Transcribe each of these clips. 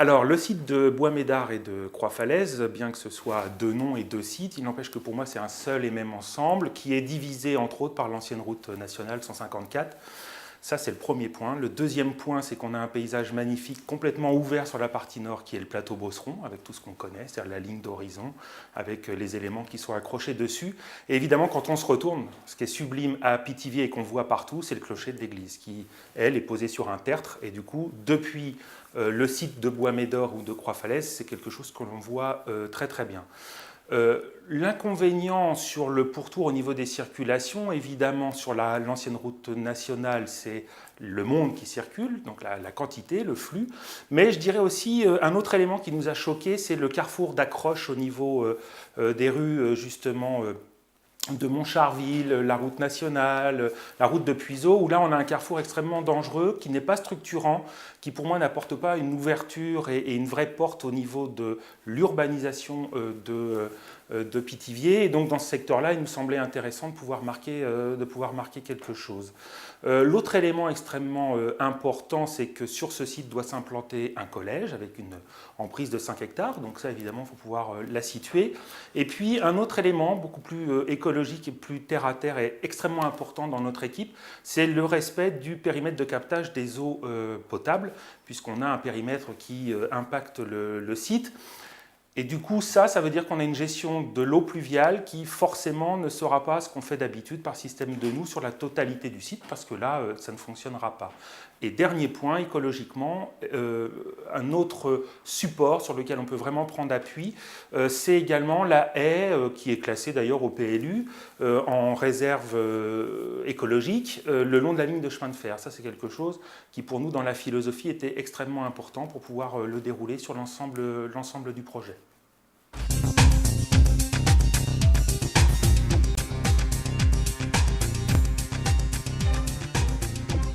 Alors, le site de Bois-Médard et de Croix-Falaise, bien que ce soit deux noms et deux sites, il n'empêche que pour moi c'est un seul et même ensemble qui est divisé entre autres par l'ancienne route nationale 154. Ça, c'est le premier point. Le deuxième point, c'est qu'on a un paysage magnifique, complètement ouvert sur la partie nord, qui est le plateau Beauceron, avec tout ce qu'on connaît, c'est-à-dire la ligne d'horizon, avec les éléments qui sont accrochés dessus. Et évidemment, quand on se retourne, ce qui est sublime à Pithiviers et qu'on voit partout, c'est le clocher de l'église, qui, elle, est posée sur un tertre. Et du coup, depuis le site de Bois-Médard ou de Croix-Falaise, c'est quelque chose que l'on voit très très bien. L'inconvénient sur le pourtour au niveau des circulations, évidemment sur l'ancienne route nationale, c'est le monde qui circule, donc la quantité, le flux. Mais je dirais aussi un autre élément qui nous a choqué, c'est le carrefour d'accroche au niveau des rues justement de Montcharville, la route nationale, la route de Puiseaux, où là on a un carrefour extrêmement dangereux, qui n'est pas structurant, qui pour moi n'apporte pas une ouverture et une vraie porte au niveau de l'urbanisation de Pithiviers. Et donc dans ce secteur-là, il nous semblait intéressant de pouvoir marquer quelque chose. L'autre élément extrêmement important, c'est que sur ce site doit s'implanter un collège avec une emprise de 5 hectares, donc ça évidemment il faut pouvoir la situer. Et puis un autre élément beaucoup plus écologique et plus terre à terre et extrêmement important dans notre équipe, c'est le respect du périmètre de captage des eaux potables, puisqu'on a un périmètre qui impacte le site. Et du coup, ça veut dire qu'on a une gestion de l'eau pluviale qui forcément ne sera pas ce qu'on fait d'habitude par système de nous sur la totalité du site, parce que là, ça ne fonctionnera pas. Et dernier point, écologiquement, un autre support sur lequel on peut vraiment prendre appui, c'est également la haie, qui est classée d'ailleurs au PLU, en réserve écologique, le long de la ligne de chemin de fer. Ça, c'est quelque chose qui, pour nous, dans la philosophie, était extrêmement important pour pouvoir le dérouler sur l'ensemble du projet.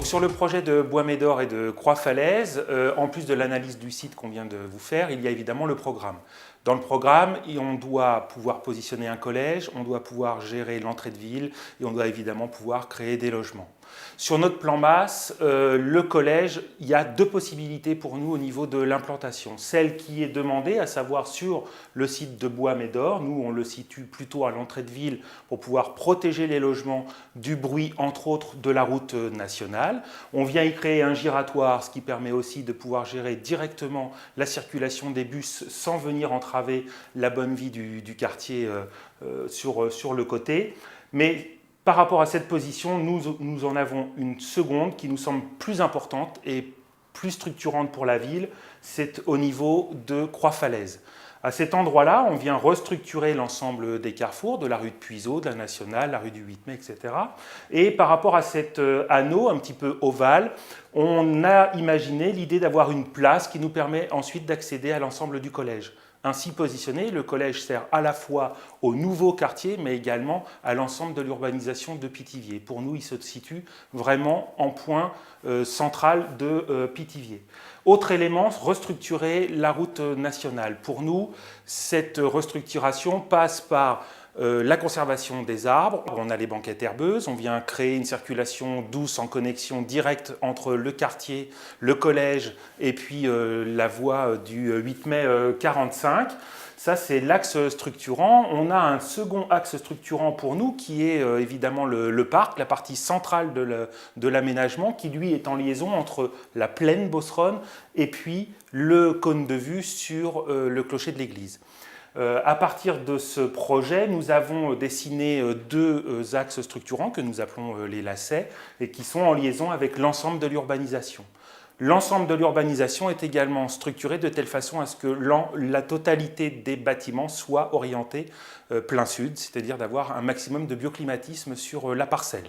Sur le projet de Bois-Médard et de Croix-Falaise, en plus de l'analyse du site qu'on vient de vous faire, il y a évidemment le programme. Dans le programme, on doit pouvoir positionner un collège, on doit pouvoir gérer l'entrée de ville et on doit évidemment pouvoir créer des logements. Sur notre plan masse, le collège, il y a deux possibilités pour nous au niveau de l'implantation. Celle qui est demandée, à savoir sur le site de Bois-Médard, nous on le situe plutôt à l'entrée de ville pour pouvoir protéger les logements du bruit, entre autres, de la route nationale. On vient y créer un giratoire, ce qui permet aussi de pouvoir gérer directement la circulation des bus sans venir entraver la bonne vie du quartier sur le côté. Mais par rapport à cette position, nous en avons une seconde qui nous semble plus importante et plus structurante pour la ville, c'est au niveau de Croix-Falaise. À cet endroit-là, on vient restructurer l'ensemble des carrefours, de la rue de Puiseaux, de la Nationale, la rue du 8 mai, etc. Et par rapport à cet anneau un petit peu ovale, on a imaginé l'idée d'avoir une place qui nous permet ensuite d'accéder à l'ensemble du collège. Ainsi positionné, le collège sert à la fois au nouveau quartier, mais également à l'ensemble de l'urbanisation de Pithiviers. Pour nous, il se situe vraiment en point central de Pithiviers. Autre élément, restructurer la route nationale. Pour nous, cette restructuration passe par la conservation des arbres. On a les banquettes herbeuses, on vient créer une circulation douce en connexion directe entre le quartier, le collège et puis la voie du 8 mai 45. Ça, c'est l'axe structurant. On a un second axe structurant pour nous qui est évidemment le parc, la partie centrale de l'aménagement, qui lui est en liaison entre la plaine Beauceron et puis le cône de vue sur le clocher de l'église. À partir de ce projet, nous avons dessiné deux axes structurants que nous appelons les lacets et qui sont en liaison avec l'ensemble de l'urbanisation. L'ensemble de l'urbanisation est également structuré de telle façon à ce que la totalité des bâtiments soit orientée plein sud, c'est-à-dire d'avoir un maximum de bioclimatisme sur la parcelle.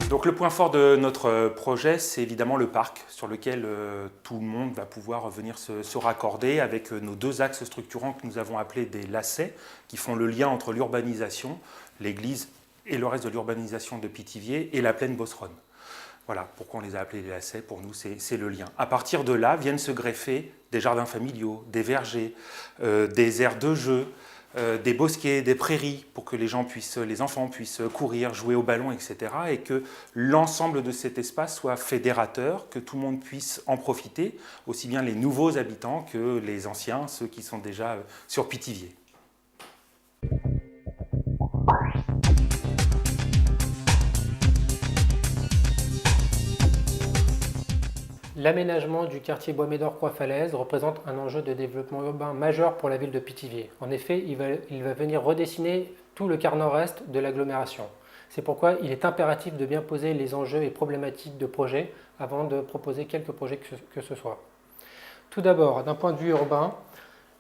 Donc le point fort de notre projet, c'est évidemment le parc, sur lequel tout le monde va pouvoir venir se raccorder avec nos deux axes structurants que nous avons appelés des lacets, qui font le lien entre l'urbanisation, l'église et le reste de l'urbanisation de Pithiviers, et la plaine Beauceron. Voilà pourquoi on les a appelés les lacets, pour nous c'est le lien. À partir de là viennent se greffer des jardins familiaux, des vergers, des aires de jeu, des bosquets, des prairies pour que les enfants puissent courir, jouer au ballon, etc. Et que l'ensemble de cet espace soit fédérateur, que tout le monde puisse en profiter, aussi bien les nouveaux habitants que les anciens, ceux qui sont déjà sur Pithiviers. L'aménagement du quartier Bois-Médor-Croix-Falaise représente un enjeu de développement urbain majeur pour la ville de Pithiviers. En effet, il va venir redessiner tout le quart nord-est de l'agglomération. C'est pourquoi il est impératif de bien poser les enjeux et problématiques de projet avant de proposer quelques projets que ce soit. Tout d'abord, d'un point de vue urbain,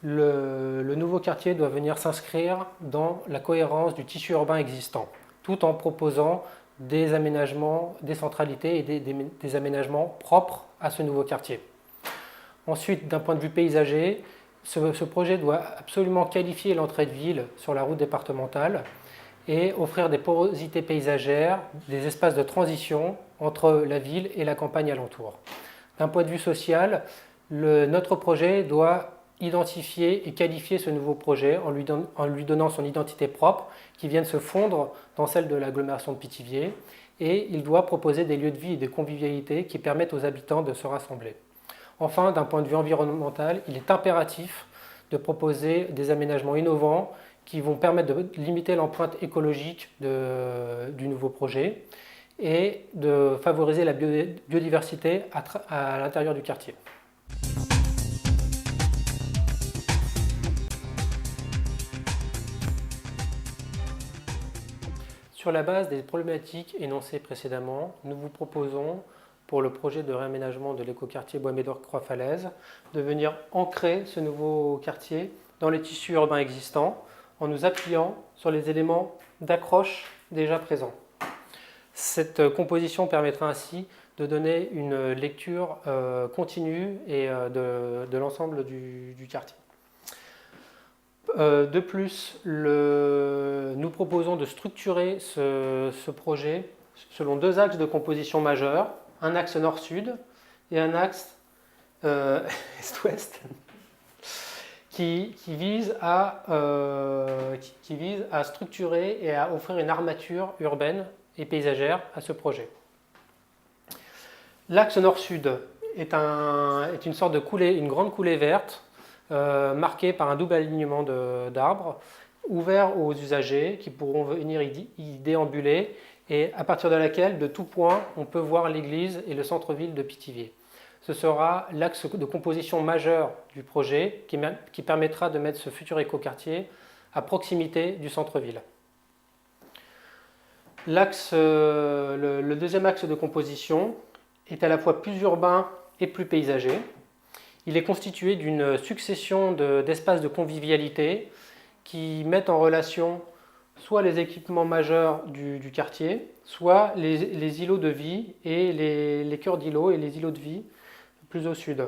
le nouveau quartier doit venir s'inscrire dans la cohérence du tissu urbain existant, tout en proposant des aménagements, des centralités et des aménagements propres à ce nouveau quartier. Ensuite, d'un point de vue paysager, ce projet doit absolument qualifier l'entrée de ville sur la route départementale et offrir des porosités paysagères, des espaces de transition entre la ville et la campagne alentour. D'un point de vue social, notre projet doit identifier et qualifier ce nouveau projet en lui donnant son identité propre qui vienne se fondre dans celle de l'agglomération de Pithiviers, et il doit proposer des lieux de vie et de convivialité qui permettent aux habitants de se rassembler. Enfin, d'un point de vue environnemental, il est impératif de proposer des aménagements innovants qui vont permettre de limiter l'empreinte écologique du nouveau projet et de favoriser la biodiversité à l'intérieur du quartier. Sur la base des problématiques énoncées précédemment, nous vous proposons, pour le projet de réaménagement de l'écoquartier Bois-Médor-Croix-Falaise, de venir ancrer ce nouveau quartier dans les tissus urbains existants en nous appuyant sur les éléments d'accroche déjà présents. Cette composition permettra ainsi de donner une lecture continue et de l'ensemble du quartier. De plus, nous proposons de structurer ce projet selon deux axes de composition majeurs, un axe nord-sud et un axe est-ouest qui vise à structurer et à offrir une armature urbaine et paysagère à ce projet. L'axe nord-sud est une sorte de coulée, une grande coulée verte marquée par un double alignement d'arbres, ouvert aux usagers qui pourront venir y déambuler et à partir de laquelle, de tout point, on peut voir l'église et le centre-ville de Pithiviers. Ce sera l'axe de composition majeur du projet qui permettra de mettre ce futur écoquartier à proximité du centre-ville. Le deuxième axe de composition est à la fois plus urbain et plus paysager. Il est constitué d'une succession d'espaces de convivialité qui mettent en relation soit les équipements majeurs du quartier, soit les îlots de vie et les cœurs d'îlots et les îlots de vie plus au sud.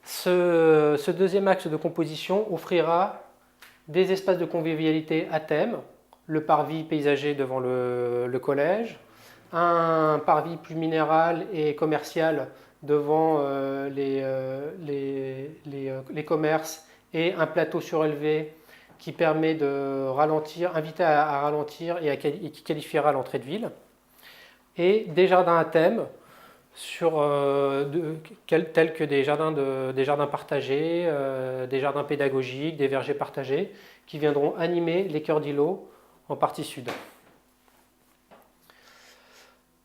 Ce deuxième axe de composition offrira des espaces de convivialité à thème, le parvis paysager devant le collège, un parvis plus minéral et commercial devant les commerces et un plateau surélevé qui permet de ralentir, inviter à ralentir et qui qualifiera l'entrée de ville. Et des jardins à thème tels que des jardins partagés, des jardins pédagogiques, des vergers partagés qui viendront animer les cœurs d'îlots en partie sud.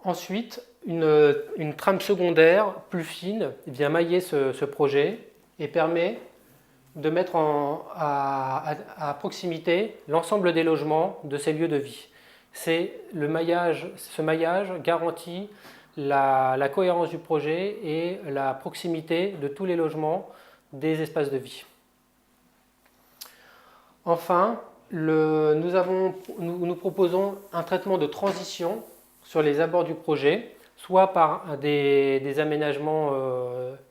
Ensuite, une trame secondaire plus fine vient mailler ce projet et permet de mettre à proximité l'ensemble des logements de ces lieux de vie. Ce maillage garantit la cohérence du projet et la proximité de tous les logements des espaces de vie. Enfin, nous proposons un traitement de transition sur les abords du projet, soit par des aménagements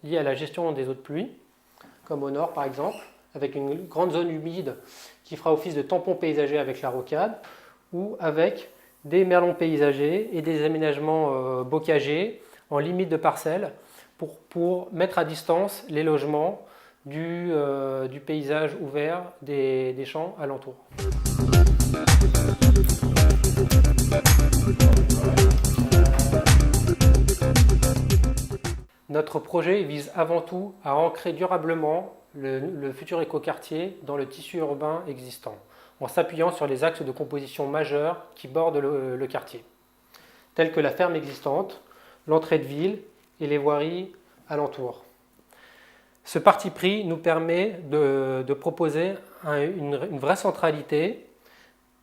liés à la gestion des eaux de pluie, comme au nord par exemple, avec une grande zone humide qui fera office de tampon paysager avec la rocade, ou avec des merlons paysagers et des aménagements bocagers en limite de parcelles pour mettre à distance les logements du paysage ouvert des champs alentours. Notre projet vise avant tout à ancrer durablement le futur écoquartier dans le tissu urbain existant, en s'appuyant sur les axes de composition majeurs qui bordent le quartier, tels que la ferme existante, l'entrée de ville et les voiries alentours. Ce parti pris nous permet de proposer une vraie centralité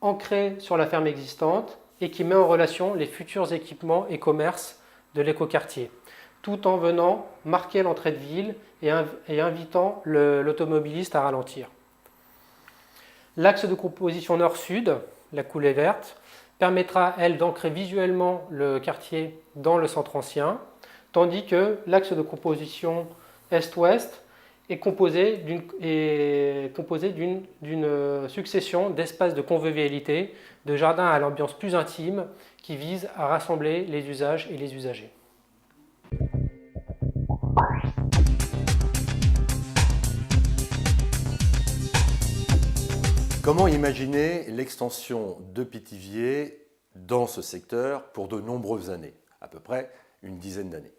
ancrée sur la ferme existante et qui met en relation les futurs équipements et commerces de l'écoquartier, tout en venant marquer l'entrée de ville et invitant l'automobiliste à ralentir. L'axe de composition nord-sud, la coulée verte, permettra, elle, d'ancrer visuellement le quartier dans le centre ancien, tandis que l'axe de composition est-ouest est composé d'une succession d'espaces de convivialité, de jardins à l'ambiance plus intime, qui visent à rassembler les usages et les usagers. Comment imaginer l'extension de Pithiviers dans ce secteur pour de nombreuses années, à peu près une dizaine d'années?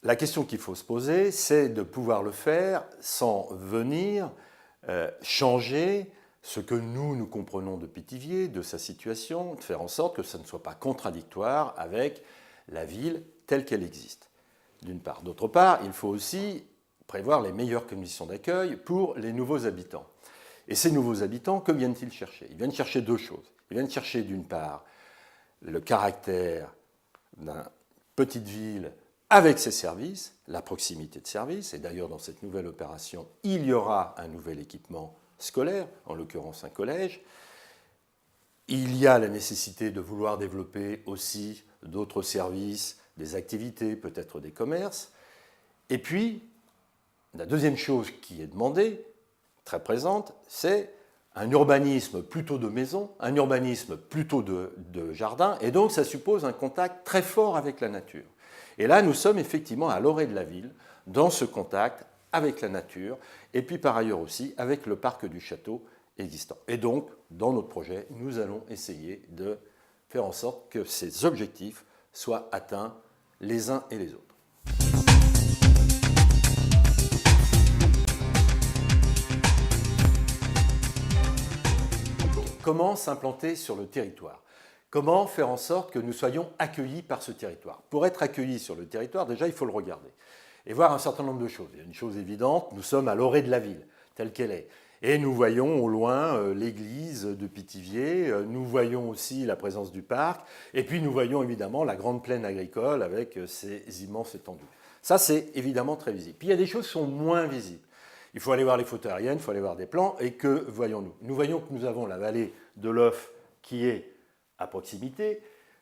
La question qu'il faut se poser, c'est de pouvoir le faire sans venir changer ce que nous comprenons de Pithiviers, de sa situation, de faire en sorte que ça ne soit pas contradictoire avec la ville telle qu'elle existe, d'une part. D'autre part, il faut aussi prévoir les meilleures conditions d'accueil pour les nouveaux habitants. Et ces nouveaux habitants, que viennent-ils chercher? Ils viennent chercher deux choses. Ils viennent chercher, d'une part, le caractère d'une petite ville avec ses services, la proximité de services. Et d'ailleurs, dans cette nouvelle opération, il y aura un nouvel équipement scolaire, en l'occurrence un collège. Il y a la nécessité de vouloir développer aussi d'autres services, des activités, peut-être des commerces. Et puis, la deuxième chose qui est demandée, très présente, c'est un urbanisme plutôt de maisons, un urbanisme plutôt de jardins, et donc ça suppose un contact très fort avec la nature. Et là, nous sommes effectivement à l'orée de la ville, dans ce contact avec la nature, et puis par ailleurs aussi avec le parc du château existant. Et donc, dans notre projet, nous allons essayer de faire en sorte que ces objectifs soient atteints les uns et les autres. Comment s'implanter sur le territoire? Comment faire en sorte que nous soyons accueillis par ce territoire? Pour être accueillis sur le territoire, déjà, il faut le regarder et voir un certain nombre de choses. Il y a une chose évidente, nous sommes à l'orée de la ville, telle qu'elle est. Et nous voyons au loin l'église de Pithiviers, nous voyons aussi la présence du parc, et puis nous voyons évidemment la grande plaine agricole avec ses immenses étendues. Ça, c'est évidemment très visible. Puis il y a des choses qui sont moins visibles. Il faut aller voir les photos aériennes, il faut aller voir des plans, et que voyons-nous? Nous voyons que nous avons la vallée de l'Oeuf qui est à proximité.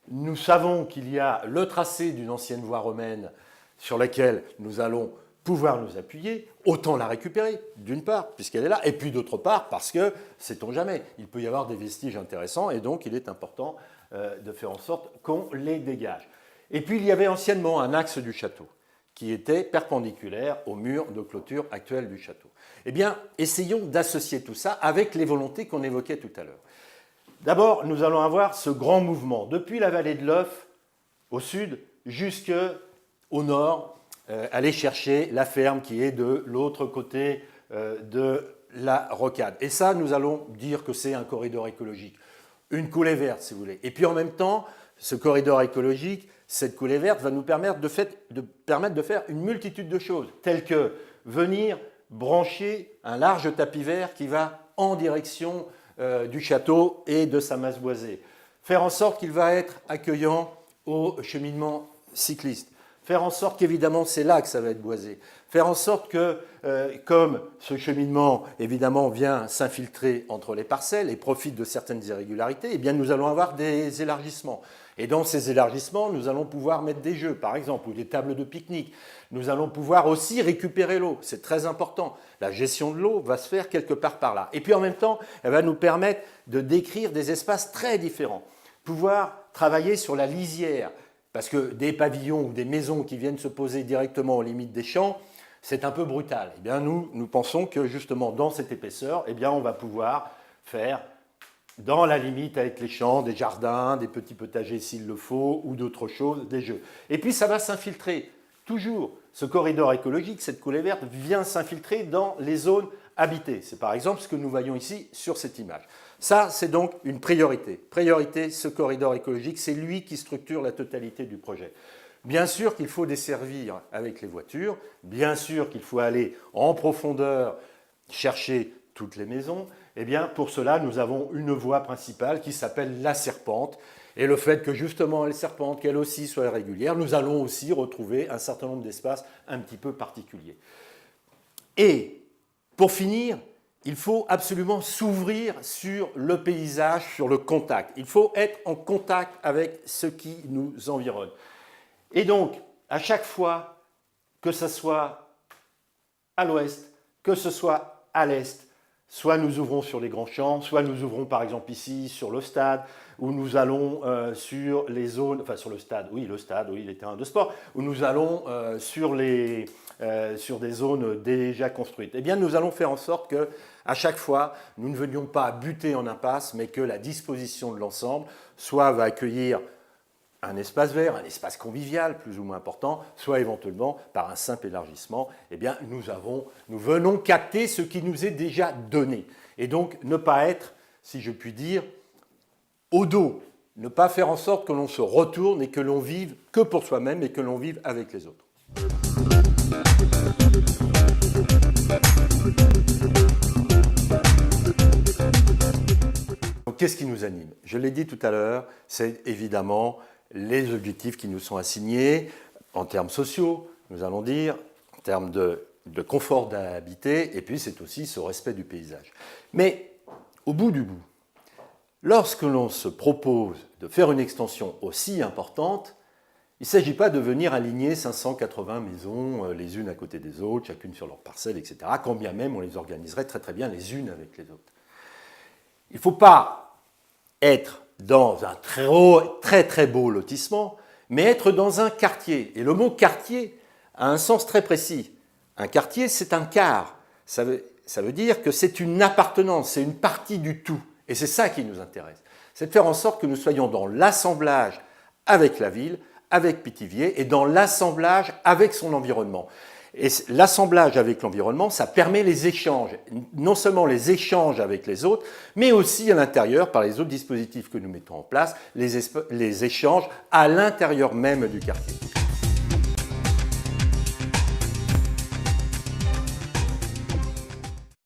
Nous savons qu'il y a le tracé d'une ancienne voie romaine sur laquelle nous allons pouvoir nous appuyer, autant la récupérer, d'une part, puisqu'elle est là, et puis d'autre part, parce que, sait-on jamais, il peut y avoir des vestiges intéressants, et donc il est important de faire en sorte qu'on les dégage. Et puis il y avait anciennement un axe du château, qui était perpendiculaire au mur de clôture actuel du château. Eh bien, essayons d'associer tout ça avec les volontés qu'on évoquait tout à l'heure. D'abord, nous allons avoir ce grand mouvement, depuis la vallée de l'Oeuf, au sud, jusqu'au nord, aller chercher la ferme qui est de l'autre côté de la rocade. Et ça, nous allons dire que c'est un corridor écologique, une coulée verte, si vous voulez. Et puis en même temps, ce corridor écologique, cette coulée verte va nous permettre de faire une multitude de choses, telles que venir brancher un large tapis vert qui va en direction du château et de sa masse boisée, faire en sorte qu'il va être accueillant au cheminement cycliste, faire en sorte qu'évidemment c'est là que ça va être boisé, faire en sorte que, comme ce cheminement évidemment vient s'infiltrer entre les parcelles et profite de certaines irrégularités, eh bien nous allons avoir des élargissements. Et dans ces élargissements, nous allons pouvoir mettre des jeux, par exemple, ou des tables de pique-nique. Nous allons pouvoir aussi récupérer l'eau, c'est très important. La gestion de l'eau va se faire quelque part par là. Et puis en même temps, elle va nous permettre de décrire des espaces très différents. Pouvoir travailler sur la lisière, parce que des pavillons ou des maisons qui viennent se poser directement aux limites des champs, c'est un peu brutal. Eh bien, nous pensons que justement dans cette épaisseur, eh bien, on va pouvoir faire dans la limite avec les champs, des jardins, des petits potagers s'il le faut, ou d'autres choses, des jeux. Et puis ça va s'infiltrer, toujours. Ce corridor écologique, cette coulée verte, vient s'infiltrer dans les zones habitées. C'est par exemple ce que nous voyons ici sur cette image. Ça, c'est donc une priorité. Priorité, ce corridor écologique, c'est lui qui structure la totalité du projet. Bien sûr qu'il faut desservir avec les voitures, bien sûr qu'il faut aller en profondeur chercher toutes les maisons. Eh bien, pour cela, nous avons une voie principale qui s'appelle la serpente. Et le fait que justement, la serpente, qu'elle aussi soit régulière, nous allons aussi retrouver un certain nombre d'espaces un petit peu particuliers. Et pour finir, il faut absolument s'ouvrir sur le paysage, sur le contact. Il faut être en contact avec ce qui nous environne. Et donc, à chaque fois, que ce soit à l'ouest, que ce soit à l'est, soit nous ouvrons sur les grands champs, soit nous ouvrons par exemple ici sur le stade, où nous allons sur les zones, enfin sur le stade, oui, les terrains de sport, où nous allons sur des zones déjà construites. Eh bien, nous allons faire en sorte que, à chaque fois, nous ne venions pas buter en impasse, mais que la disposition de l'ensemble soit va accueillir un espace vert, un espace convivial plus ou moins important, soit éventuellement par un simple élargissement, eh bien, nous venons capter ce qui nous est déjà donné. Et donc, ne pas être, si je puis dire, au dos, ne pas faire en sorte que l'on se retourne et que l'on vive que pour soi-même et que l'on vive avec les autres. Donc, qu'est-ce qui nous anime? Je l'ai dit tout à l'heure, c'est évidemment les objectifs qui nous sont assignés en termes sociaux, nous allons dire, en termes de confort d'habiter, et puis c'est aussi ce respect du paysage. Mais au bout du bout, lorsque l'on se propose de faire une extension aussi importante, il ne s'agit pas de venir aligner 580 maisons les unes à côté des autres, chacune sur leur parcelle, etc., quand bien même on les organiserait très très bien les unes avec les autres. Il ne faut pas être dans un très très beau lotissement, mais être dans un quartier. Et le mot quartier a un sens très précis. Un quartier, c'est un quart. Ça veut dire que c'est une appartenance, c'est une partie du tout. Et c'est ça qui nous intéresse. C'est de faire en sorte que nous soyons dans l'assemblage avec la ville, avec Pithiviers, et dans l'assemblage avec son environnement. Et l'assemblage avec l'environnement, ça permet les échanges, non seulement les échanges avec les autres, mais aussi à l'intérieur, par les autres dispositifs que nous mettons en place, les échanges à l'intérieur même du quartier.